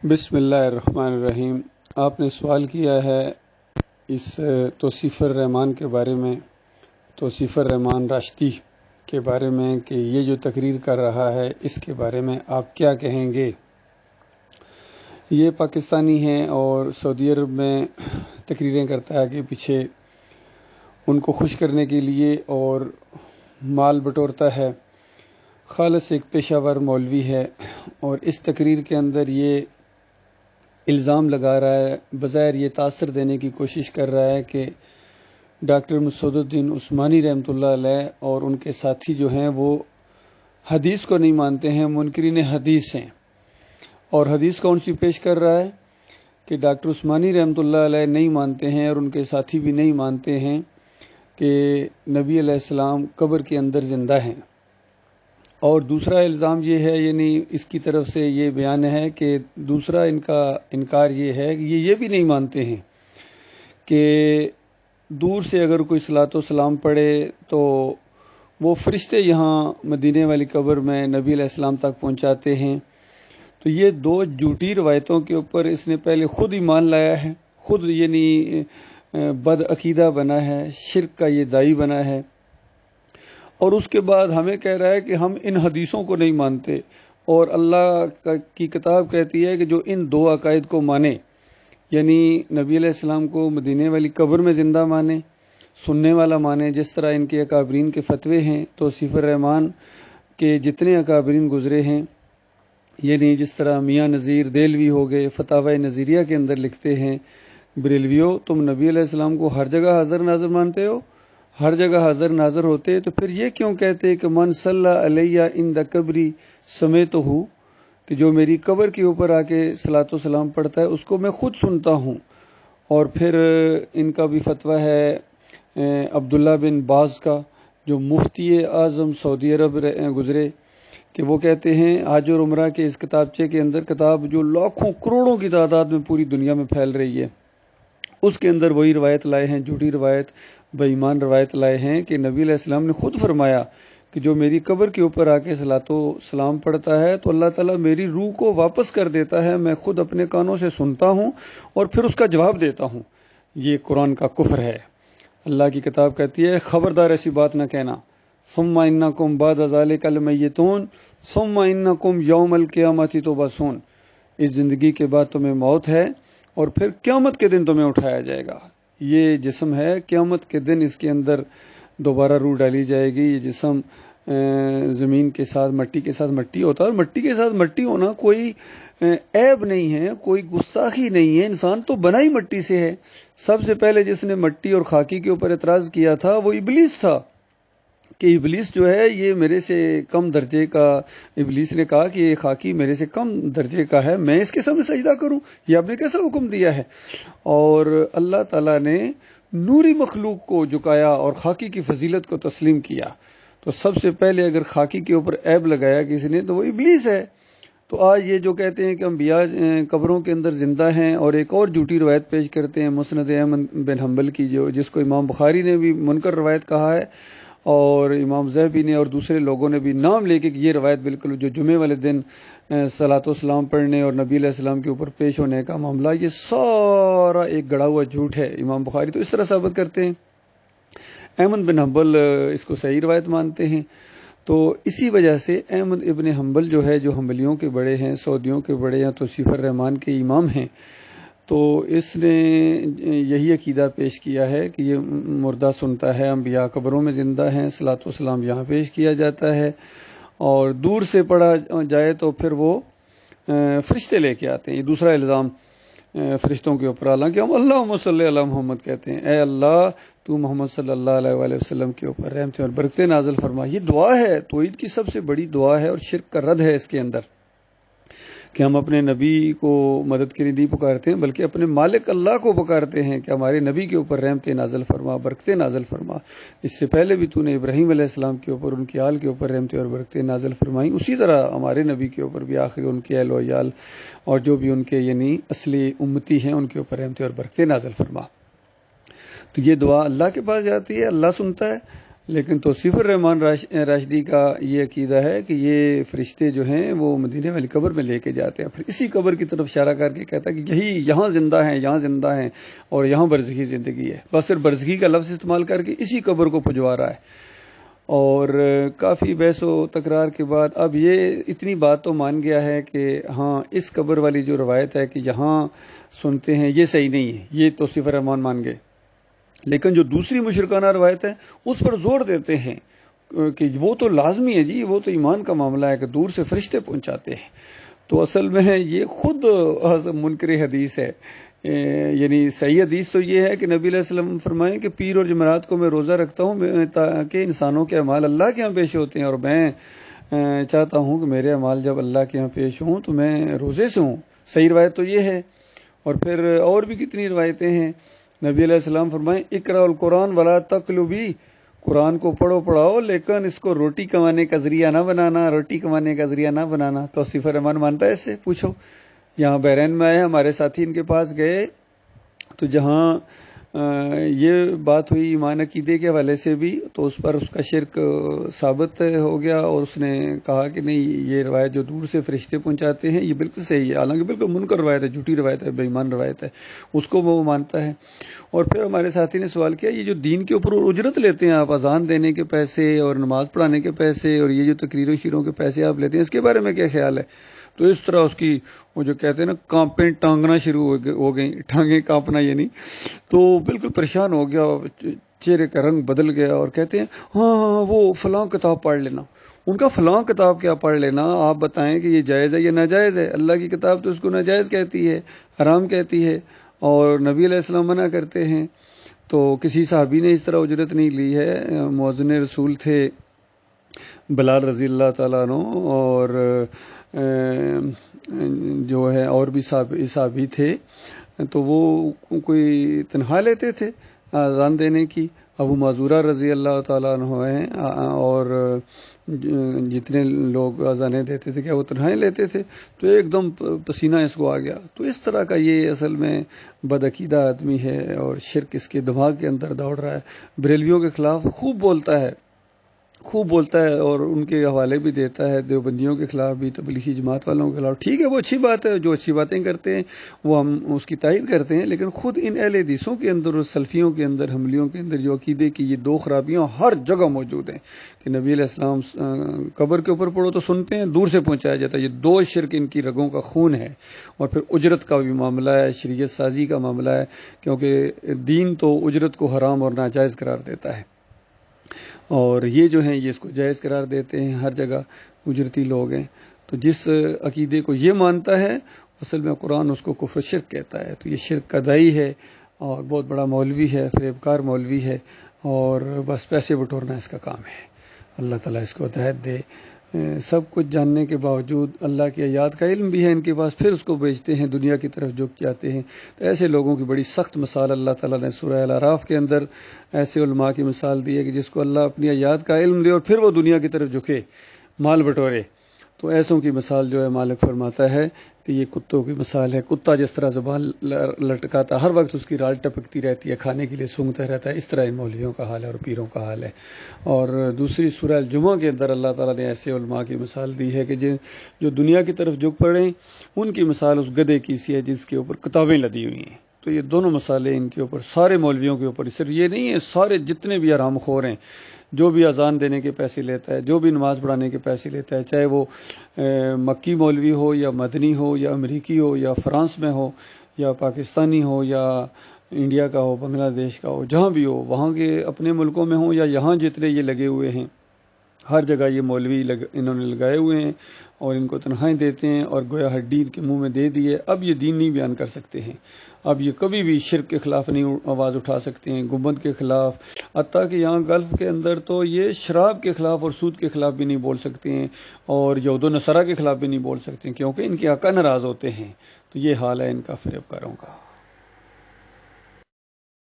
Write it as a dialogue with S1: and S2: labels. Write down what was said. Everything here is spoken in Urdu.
S1: بسم اللہ الرحمن الرحیم۔ آپ نے سوال کیا ہے اس توصیف الرحمان کے بارے میں، توصیف الرحمان راشدی کے بارے میں کہ یہ جو تقریر کر رہا ہے اس کے بارے میں آپ کیا کہیں گے۔ یہ پاکستانی ہے اور سعودی عرب میں تقریریں کرتا ہے کہ پیچھے ان کو خوش کرنے کے لیے اور مال بٹورتا ہے۔ خالص ایک پیشہ ور مولوی ہے اور اس تقریر کے اندر یہ الزام لگا رہا ہے، بظاہر یہ تاثر دینے کی کوشش کر رہا ہے کہ ڈاکٹر مسعود الدین عثمانی رحمۃ اللہ علیہ اور ان کے ساتھی جو ہیں وہ حدیث کو نہیں مانتے ہیں، منکرین حدیث ہیں۔ اور حدیث کون سی پیش کر رہا ہے کہ ڈاکٹر عثمانی رحمۃ اللہ علیہ نہیں مانتے ہیں اور ان کے ساتھی بھی نہیں مانتے ہیں کہ نبی علیہ السلام قبر کے اندر زندہ ہیں۔ اور دوسرا الزام یہ ہے، یعنی اس کی طرف سے یہ بیان ہے کہ دوسرا ان کا انکار یہ ہے کہ یہ بھی نہیں مانتے ہیں کہ دور سے اگر کوئی صلاۃ و سلام پڑھے تو وہ فرشتے یہاں مدینے والی قبر میں نبی علیہ السلام تک پہنچاتے ہیں۔ تو یہ دو جھوٹی روایتوں کے اوپر اس نے پہلے خود ایمان لایا ہے، خود یعنی بد عقیدہ بنا ہے، شرک کا یہ داعی بنا ہے، اور اس کے بعد ہمیں کہہ رہا ہے کہ ہم ان حدیثوں کو نہیں مانتے، اور اللہ کی کتاب کہتی ہے کہ جو ان دو عقائد کو مانے، یعنی نبی علیہ السلام کو مدینے والی قبر میں زندہ مانے، سننے والا مانے، جس طرح ان کے اکابرین کے فتوے ہیں، توصیف الرحمان کے جتنے اکابرین گزرے ہیں، یعنی جس طرح میاں نذیر دہلوی ہو گئے، فتاوی نظیریہ کے اندر لکھتے ہیں، بریلویو تم نبی علیہ السلام کو ہر جگہ حاضر ناظر مانتے ہو، ہر جگہ حاضر ناظر ہوتے، تو پھر یہ کیوں کہتے کہ من صلی علیہ عند قبری سمیتہ، کہ جو میری قبر کے اوپر آ کے صلاۃ و سلام پڑھتا ہے اس کو میں خود سنتا ہوں۔ اور پھر ان کا بھی فتویٰ ہے عبداللہ بن باز کا، جو مفتی اعظم سعودی عرب گزرے، کہ وہ کہتے ہیں حج اور عمرہ کے اس کتابچے کے اندر، کتاب جو لاکھوں کروڑوں کی تعداد میں پوری دنیا میں پھیل رہی ہے، اس کے اندر وہی روایت لائے ہیں، جھوٹی روایت، بے ایمان روایت لائے ہیں کہ نبی علیہ السلام نے خود فرمایا کہ جو میری قبر کے اوپر آ کے صلاۃ و سلام پڑھتا ہے تو اللہ تعالیٰ میری روح کو واپس کر دیتا ہے، میں خود اپنے کانوں سے سنتا ہوں اور پھر اس کا جواب دیتا ہوں۔ یہ قرآن کا کفر ہے۔ اللہ کی کتاب کہتی ہے خبردار ایسی بات نہ کہنا، ثم انکم بعد ذلک لمیتون ثم انکم یوم القیامۃ تبعثون، اس زندگی کے بعد تمہیں موت ہے اور پھر قیامت کے دن تمہیں اٹھایا جائے گا۔ یہ جسم ہے، قیامت کے دن اس کے اندر دوبارہ روح ڈالی جائے گی۔ یہ جسم زمین کے ساتھ، مٹی کے ساتھ مٹی ہوتا ہے، اور مٹی کے ساتھ مٹی ہونا کوئی عیب نہیں ہے، کوئی گستاخی نہیں ہے، انسان تو بنا ہی مٹی سے ہے۔ سب سے پہلے جس نے مٹی اور خاکی کے اوپر اعتراض کیا تھا وہ ابلیس تھا، کہ ابلیس جو ہے یہ میرے سے کم درجے کا، ابلیس نے کہا کہ یہ خاکی میرے سے کم درجے کا ہے، میں اس کے سامنے سجدہ کروں، یہ آپ نے کیسا حکم دیا ہے؟ اور اللہ تعالیٰ نے نوری مخلوق کو جھکایا اور خاکی کی فضیلت کو تسلیم کیا۔ تو سب سے پہلے اگر خاکی کے اوپر عیب لگایا کسی نے تو وہ ابلیس ہے۔ تو آج یہ جو کہتے ہیں کہ انبیاء قبروں کے اندر زندہ ہیں، اور ایک اور جھوٹی روایت پیش کرتے ہیں مسند احمد بن حنبل کی، جس کو امام بخاری نے بھی منکر روایت کہا ہے، اور امام ذہبی نے اور دوسرے لوگوں نے بھی نام لے کے کہ یہ روایت بالکل جو جمعے والے دن صلاۃ و سلام پڑھنے اور نبی علیہ السلام کے اوپر پیش ہونے کا معاملہ، یہ سارا ایک گڑا ہوا جھوٹ ہے۔ امام بخاری تو اس طرح ثابت کرتے ہیں، احمد بن حنبل اس کو صحیح روایت مانتے ہیں۔ تو اسی وجہ سے احمد ابن حنبل جو ہے، جو حنبلیوں کے بڑے ہیں، سعودیوں کے بڑے ہیں، توصیف الرحمان کے امام ہیں، تو اس نے یہی عقیدہ پیش کیا ہے کہ یہ مردہ سنتا ہے، انبیاء قبروں میں زندہ ہیں، صلاۃ و سلام یہاں پیش کیا جاتا ہے، اور دور سے پڑھا جائے تو پھر وہ فرشتے لے کے آتے ہیں۔ یہ دوسرا الزام فرشتوں کے اوپر، حالانکہ ہم اللہم صلی علی محمد کہتے ہیں، اے اللہ تو محمد صلی اللہ علیہ وآلہ وسلم کے اوپر رحمتیں اور برکتیں نازل فرما۔ یہ دعا ہے، توحید کی سب سے بڑی دعا ہے، اور شرک کا رد ہے اس کے اندر، کہ ہم اپنے نبی کو مدد کے لیے نہیں پکارتے ہیں بلکہ اپنے مالک اللہ کو پکارتے ہیں کہ ہمارے نبی کے اوپر رحمتیں نازل فرما، برکتیں نازل فرما۔ اس سے پہلے بھی تو نے ابراہیم علیہ السلام کے اوپر، ان کی آل کے اوپر رحمتیں اور برکتیں نازل فرمائیں، اسی طرح ہمارے نبی کے اوپر بھی آخر ان کے اہل و عیال اور جو بھی ان کے یعنی اصلی امتی ہیں ان کے اوپر رحمتیں اور برکتیں نازل فرما۔ تو یہ دعا اللہ کے پاس جاتی ہے، اللہ سنتا ہے، لیکن توصیف الرحمان راشدی کا یہ عقیدہ ہے کہ یہ فرشتے جو ہیں وہ مدینے والی قبر میں لے کے جاتے ہیں، پھر اسی قبر کی طرف اشارہ کر کے کہتا ہے کہ یہاں زندہ ہیں، یہاں زندہ ہیں اور یہاں برزخی زندگی ہے، بس صرف برزخی کا لفظ استعمال کر کے اسی قبر کو پجوا رہا ہے۔ اور کافی بحث و تکرار کے بعد اب یہ اتنی بات تو مان گیا ہے کہ ہاں اس قبر والی جو روایت ہے کہ یہاں سنتے ہیں یہ صحیح نہیں ہے، یہ توصیف الرحمان مان گئے، لیکن جو دوسری مشرکانہ روایت ہے اس پر زور دیتے ہیں کہ وہ تو لازمی ہے جی، وہ تو ایمان کا معاملہ ہے کہ دور سے فرشتے پہنچاتے ہیں۔ تو اصل میں یہ خود منکر حدیث ہے، یعنی صحیح حدیث تو یہ ہے کہ نبی علیہ السلام فرمائیں کہ پیر اور جمعرات کو میں روزہ رکھتا ہوں تاکہ انسانوں کے اعمال اللہ کے ہاں پیش ہوتے ہیں، اور میں چاہتا ہوں کہ میرے اعمال جب اللہ کے ہاں پیش ہوں تو میں روزے سے ہوں۔ صحیح روایت تو یہ ہے، اور پھر اور بھی کتنی روایتیں ہیں۔ نبی علیہ السلام فرمائیں اقرأ القرآن ولا تقلبی، قرآن کو پڑھو پڑھاؤ لیکن اس کو روٹی کمانے کا ذریعہ نہ بنانا، روٹی کمانے کا ذریعہ نہ بنانا۔ توصیف الرحمان مانتا ہے اس سے؟ پوچھو۔ یہاں بحرین میں آئے ہمارے ساتھی، ان کے پاس گئے تو جہاں یہ بات ہوئی ایمان عقیدے کے حوالے سے بھی، تو اس پر اس کا شرک ثابت ہو گیا، اور اس نے کہا کہ نہیں یہ روایت جو دور سے فرشتے پہنچاتے ہیں یہ بالکل صحیح ہے، حالانکہ بالکل منکر روایت ہے، جھوٹی روایت ہے، بے ایمان روایت ہے، اس کو وہ مانتا ہے۔ اور پھر ہمارے ساتھی نے سوال کیا یہ جو دین کے اوپر اجرت لیتے ہیں آپ، اذان دینے کے پیسے اور نماز پڑھانے کے پیسے اور یہ جو تقریروں شیروں کے پیسے آپ لیتے ہیں، اس کے بارے میں کیا خیال ہے؟ تو اس طرح اس کی وہ جو کہتے ہیں نا کانپیں ٹانگنا شروع ہو گئیں، ٹانگیں کانپنا یعنی، تو بالکل پریشان ہو گیا، چہرے کا رنگ بدل گیا، اور کہتے ہیں ہاں وہ فلاں کتاب پڑھ لینا۔ ان کا فلاں کتاب کیا پڑھ لینا؟ آپ بتائیں کہ یہ جائز ہے یا ناجائز ہے؟ اللہ کی کتاب تو اس کو ناجائز کہتی ہے، حرام کہتی ہے، اور نبی علیہ السلام منع کرتے ہیں۔ تو کسی صحابی نے اس طرح اجرت نہیں لی ہے، مؤذن رسول تھے بلال رضی اللہ تعالیٰ عنہ، اور جو ہے اور بھی صحابی تھے، تو وہ کوئی تنخواہ لیتے تھے اذان دینے کی۔ ابو معذورہ رضی اللہ تعالیٰ عنہ ہیں، اور جتنے لوگ اذانیں دیتے تھے کیا وہ تنخواہیں لیتے تھے؟ تو ایک دم پسینہ اس کو آ گیا۔ تو اس طرح کا یہ اصل میں بدعقیدہ آدمی ہے، اور شرک اس کے دماغ کے اندر دوڑ رہا ہے۔ بریلویوں کے خلاف خوب بولتا ہے، اور ان کے حوالے بھی دیتا ہے، دیوبندیوں کے خلاف بھی، تبلیغی جماعت والوں کے خلاف۔ ٹھیک ہے وہ اچھی بات ہے، جو اچھی باتیں کرتے ہیں وہ ہم اس کی تائید کرتے ہیں، لیکن خود ان اہل حدیثوں کے اندر اور سلفیوں کے اندر، حملیوں کے اندر جو عقیدے کی یہ دو خرابیاں ہر جگہ موجود ہیں کہ نبی علیہ السلام قبر کے اوپر پڑھو تو سنتے ہیں، دور سے پہنچایا جاتا ہے، یہ دو شرک ان کی رگوں کا خون ہے۔ اور پھر اجرت کا بھی معاملہ ہے، شریعت سازی کا معاملہ ہے، کیونکہ دین تو اجرت کو حرام اور ناجائز قرار دیتا ہے، اور یہ جو ہیں یہ اس کو جائز قرار دیتے ہیں، ہر جگہ اجرتی لوگ ہیں۔ تو جس عقیدے کو یہ مانتا ہے اصل میں قرآن اس کو کفر شرک کہتا ہے، تو یہ شرک کا دائی ہے اور بہت بڑا مولوی ہے، فریبکار مولوی ہے، اور بس پیسے بٹورنا اس کا کام ہے۔ اللہ تعالیٰ اس کو ہدایت دے۔ سب کچھ جاننے کے باوجود اللہ کی آیات کا علم بھی ہے ان کے پاس، پھر اس کو بیچتے ہیں، دنیا کی طرف جھک جاتے ہیں۔ تو ایسے لوگوں کی بڑی سخت مثال اللہ تعالیٰ نے سورہ الاعراف کے اندر ایسے علماء کی مثال دی ہے کہ جس کو اللہ اپنی آیات کا علم دے اور پھر وہ دنیا کی طرف جھکے، مال بٹورے، تو ایسوں کی مثال جو ہے مالک فرماتا ہے کہ یہ کتوں کی مثال ہے۔ کتا جس طرح زبان لٹکاتا، ہر وقت اس کی رال ٹپکتی رہتی ہے، کھانے کے لیے سونگتا رہتا ہے، اس طرح ان مولویوں کا حال ہے اور پیروں کا حال ہے۔ اور دوسری سورہ الجمعہ کے اندر اللہ تعالیٰ نے ایسے علماء کی مثال دی ہے کہ جو دنیا کی طرف جھک پڑیں، ان کی مثال اس گدھے کی سی ہے جس کے اوپر کتابیں لدی ہوئی ہیں۔ تو یہ دونوں مثالیں ان کے اوپر، سارے مولویوں کے اوپر، صرف یہ نہیں ہے، سارے جتنے بھی حرام خور ہیں، جو بھی اذان دینے کے پیسے لیتا ہے، جو بھی نماز پڑھانے کے پیسے لیتا ہے، چاہے وہ مکی مولوی ہو یا مدنی ہو یا امریکی ہو یا فرانس میں ہو یا پاکستانی ہو یا انڈیا کا ہو، بنگلہ دیش کا ہو، جہاں بھی ہو، وہاں کے اپنے ملکوں میں ہوں یا یہاں جتنے یہ لگے ہوئے ہیں، ہر جگہ یہ مولوی انہوں نے لگائے ہوئے ہیں اور ان کو تنخواہیں دیتے ہیں، اور گویا ہڈی ان کے منہ میں دے دی ہے۔ اب یہ دین نہیں بیان کر سکتے ہیں، اب یہ کبھی بھی شرک کے خلاف نہیں آواز اٹھا سکتے ہیں، گنبد کے خلاف، حتیٰ کہ یہاں گلف کے اندر تو یہ شراب کے خلاف اور سود کے خلاف بھی نہیں بول سکتے ہیں، اور یہود و نصارہ کے خلاف بھی نہیں بول سکتے ہیں، کیونکہ ان کے آقا ناراض ہوتے ہیں۔ تو یہ حال ہے ان کا فریب کاروں کا۔